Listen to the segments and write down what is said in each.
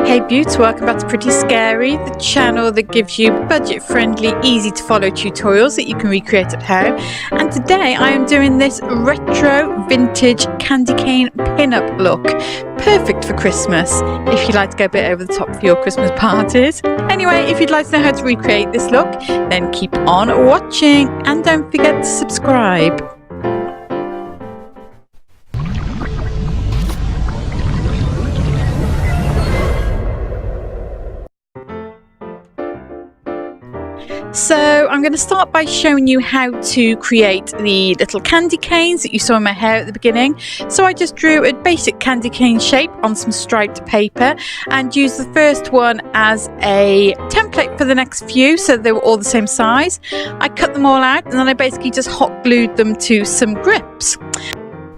Hey Beauts, welcome back to Pretty Scary, the channel that gives you budget-friendly, easy-to-follow tutorials that you can recreate at home. And today I am doing this retro vintage candy cane pin-up look. Perfect for Christmas, if you'd like to go a bit over the top for your Christmas parties. Anyway, if you'd like to know how to recreate this look, then keep on watching and don't forget to subscribe. So I'm going to start by showing you how to create the little candy canes that you saw in my hair at the beginning. So I just drew a basic candy cane shape on some striped paper and used the first one as a template for the next few, so they were all the same size. I cut them all out and then I basically just hot glued them to some grips.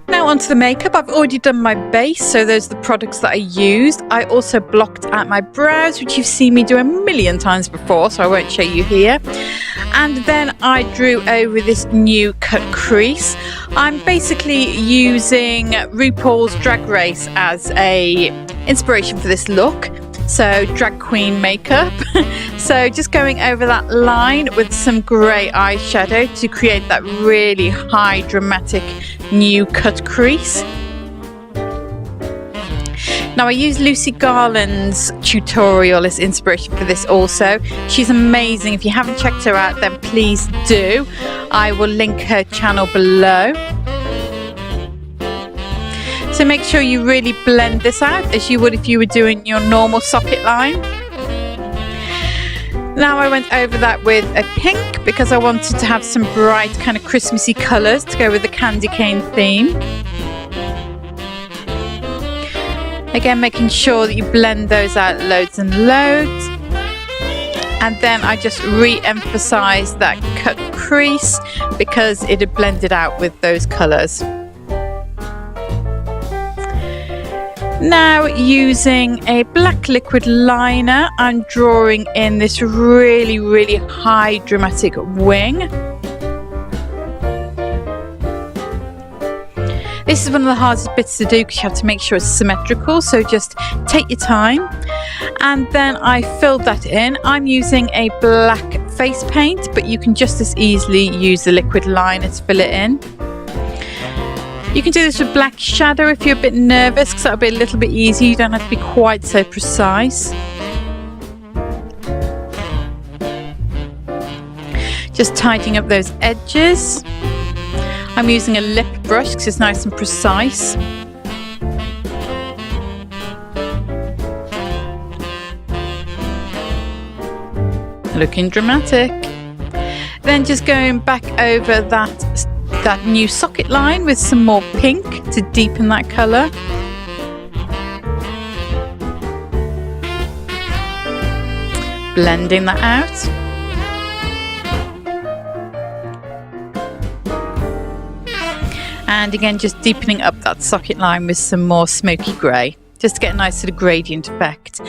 Now onto the makeup. I've already done my base, so those are the products that I used. I also blocked out my brows, which you've seen me do a million times before, so I won't show you here. And then I drew over this new cut crease. I'm basically using Rupaul's Drag Race as a inspiration for this look. So drag queen makeup. So just going over that line with some grey eyeshadow to create that really high dramatic new cut crease. Now I used Lucy Garland's tutorial as inspiration for this also. She's amazing. If you haven't checked her out, then please do. I will link her channel below. So make sure you really blend this out as you would if you were doing your normal socket line. Now I went over that with a pink because I wanted to have some bright kind of Christmassy colours to go with the candy cane theme. Again, making sure that you blend those out loads and loads. And then I just re-emphasised that cut crease because it had blended out with those colours. Now using a black liquid liner, I'm drawing in this really high dramatic wing. This is one of the hardest bits to do because you have to make sure it's symmetrical, so just take your time. And then I filled that in. I'm using a black face paint, but you can just as easily use the liquid liner to fill it in. You can do this with black shadow if you're a bit nervous, because that'll be a little bit easier. You don't have to be quite so precise. Just tidying up those edges. I'm using a lip brush because it's nice and precise. Looking dramatic. Then just going back over that new socket line with some more pink to deepen that colour. Blending that out. And again, just deepening up that socket line with some more smoky grey, just to get a nice sort of gradient effect.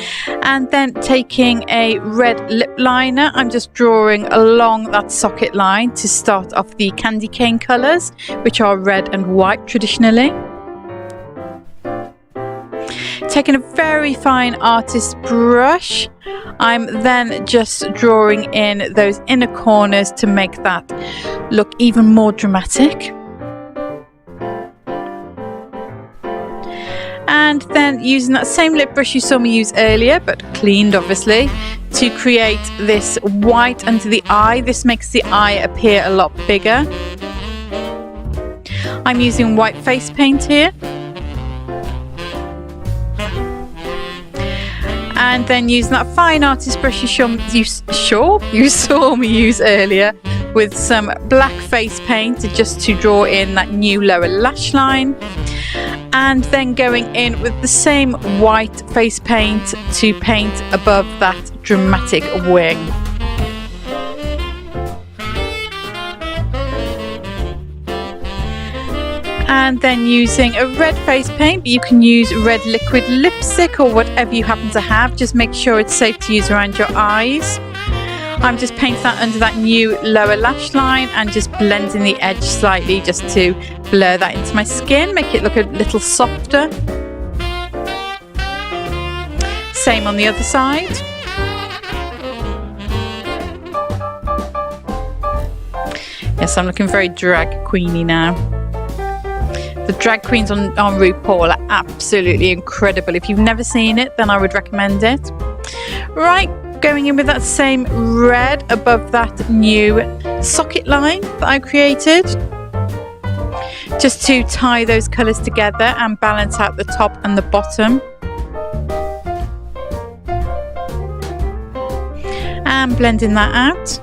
And then taking a red lip liner, I'm just drawing along that socket line to start off the candy cane colours, which are red and white traditionally. Taking a very fine artist brush, I'm then just drawing in those inner corners to make that look even more dramatic. And then using that same lip brush you saw me use earlier, but cleaned obviously, to create this white under the eye. This makes the eye appear a lot bigger. I'm using white face paint here. And then using that fine artist brush you saw me use earlier with some black face paint just to draw in that new lower lash line. And then going in with the same white face paint to paint above that dramatic wing. And then using a red face paint, you can use red liquid lipstick or whatever you happen to have. Just make sure it's safe to use around your eyes. I'm just painting that under that new lower lash line and just blending the edge slightly just to blur that into my skin, make it look a little softer. Same on the other side. Yes, I'm looking very drag queeny now. The drag queens on Rupaul are absolutely incredible. If you've never seen it, then I would recommend it. Right, going in with that same red above that new socket line that I created, just to tie those colours together and balance out the top and the bottom. And blending that out.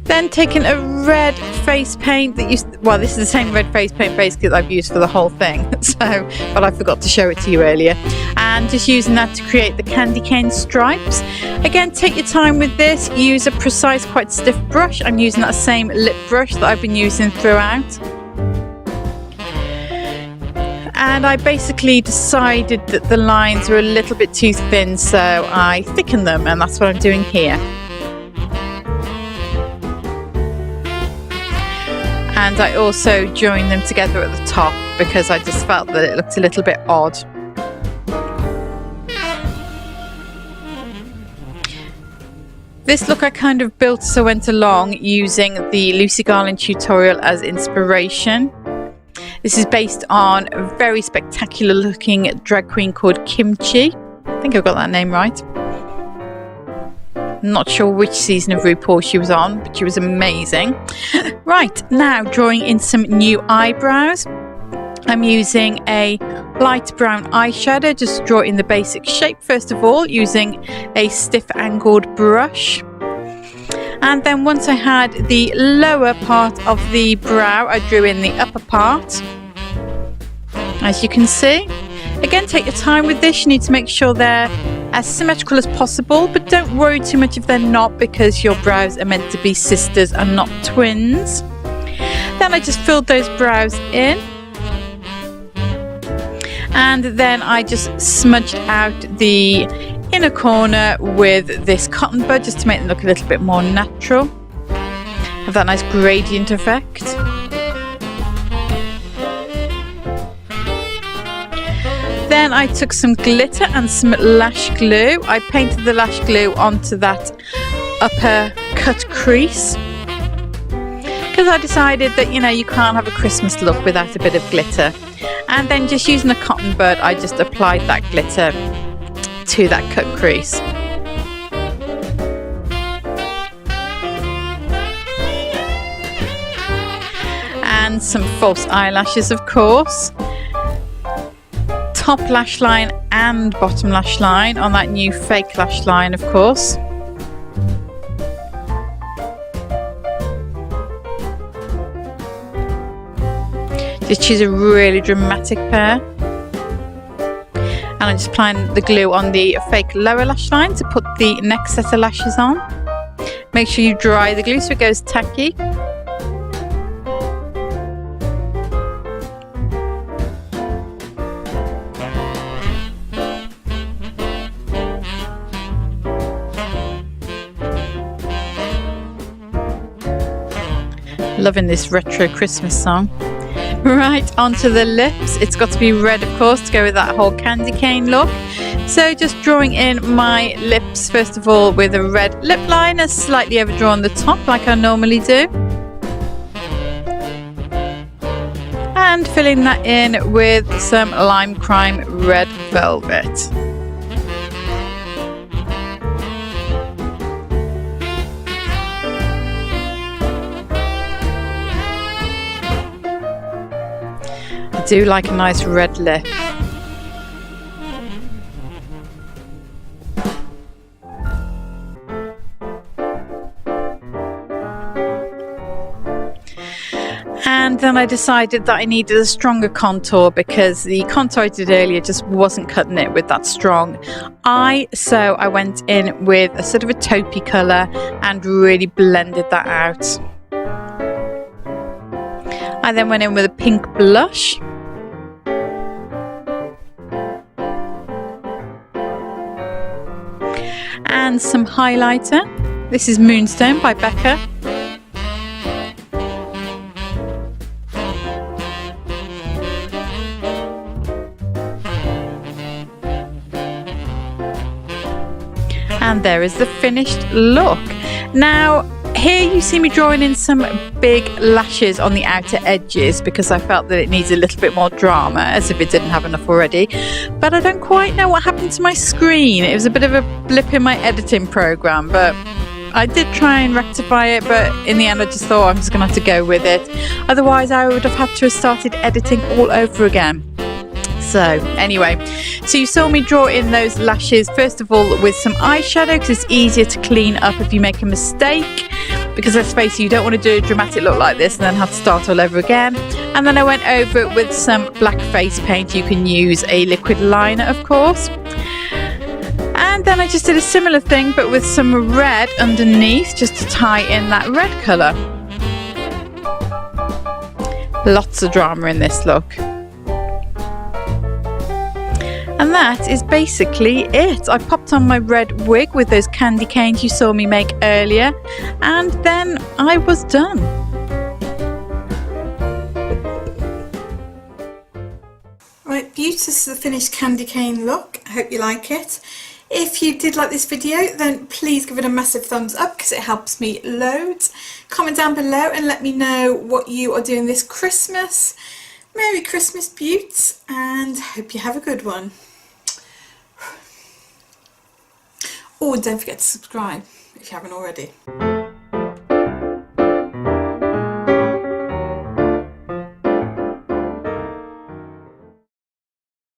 Then taking a red face paint that well, this is the same red face paint basically that I've used for the whole thing, but I forgot to show it to you earlier, and just using that to create the candy cane stripes. Again, take your time with this, use a precise, quite stiff brush. I'm using that same lip brush that I've been using throughout. And I basically decided that the lines were a little bit too thin, so I thickened them, and that's what I'm doing here. And I also joined them together at the top because I just felt that it looked a little bit odd. This look I kind of built as I went along using the Lucy Garland tutorial as inspiration. This is based on a very spectacular looking drag queen called Kimchi. I think I've got that name right. Not sure which season of RuPaul she was on, but she was amazing. Right, now drawing in some new eyebrows. I'm using a light brown eyeshadow, just draw in the basic shape first of all, using a stiff angled brush. And then once I had the lower part of the brow, I drew in the upper part, as you can see. Again, take your time with this. You need to make sure they're as symmetrical as possible, but don't worry too much if they're not, because your brows are meant to be sisters and not twins. Then I just filled those brows in, and then I just smudged out the inner corner with this cotton bud just to make them look a little bit more natural. Have that nice gradient effect. Then I took some glitter and some lash glue. I painted the lash glue onto that upper cut crease because I decided that, you know, you can't have a Christmas look without a bit of glitter. And then just using a cotton bud, I just applied that glitter to that cut crease. And some false eyelashes, of course. Top lash line and bottom lash line on that new fake lash line, of course. Just choose a really dramatic pair. And I'm just applying the glue on the fake lower lash line to put the next set of lashes on. Make sure you dry the glue so it goes tacky. Loving this retro Christmas song. Right, onto the lips. It's got to be red, of course, to go with that whole candy cane look. So just drawing in my lips first of all with a red lip liner, slightly overdrawn the top like I normally do. And filling that in with some Lime Crime Red Velvet. I do like a nice red lip. And then I decided that I needed a stronger contour because the contour I did earlier just wasn't cutting it with that strong eye. So I went in with a sort of a taupey colour and really blended that out. I then went in with a pink blush. And some highlighter. This is Moonstone by Becca. And there is the finished look. Now, here you see me drawing in some big lashes on the outer edges because I felt that it needs a little bit more drama, as if it didn't have enough already. But I don't quite know what happened to my screen. It was a bit of a blip in my editing program, but I did try and rectify it, but in the end I just thought I'm just going to have to go with it. Otherwise I would have had to have started editing all over again. So anyway, so you saw me draw in those lashes first of all with some eyeshadow because it's easier to clean up if you make a mistake, because let's face it, you don't want to do a dramatic look like this and then have to start all over again. And then I went over it with some black face paint. You can use a liquid liner, of course. And then I just did a similar thing but with some red underneath just to tie in that red colour. Lots of drama in this look. And that is basically it. I popped on my red wig with those candy canes you saw me make earlier, and then I was done. Right, beautiful, this is the finished candy cane look. I hope you like it. If you did like this video, then please give it a massive thumbs up because it helps me loads. Comment down below and let me know what you are doing this Christmas. Merry Christmas, beauts, and hope you have a good one. Oh, and don't forget to subscribe if you haven't already.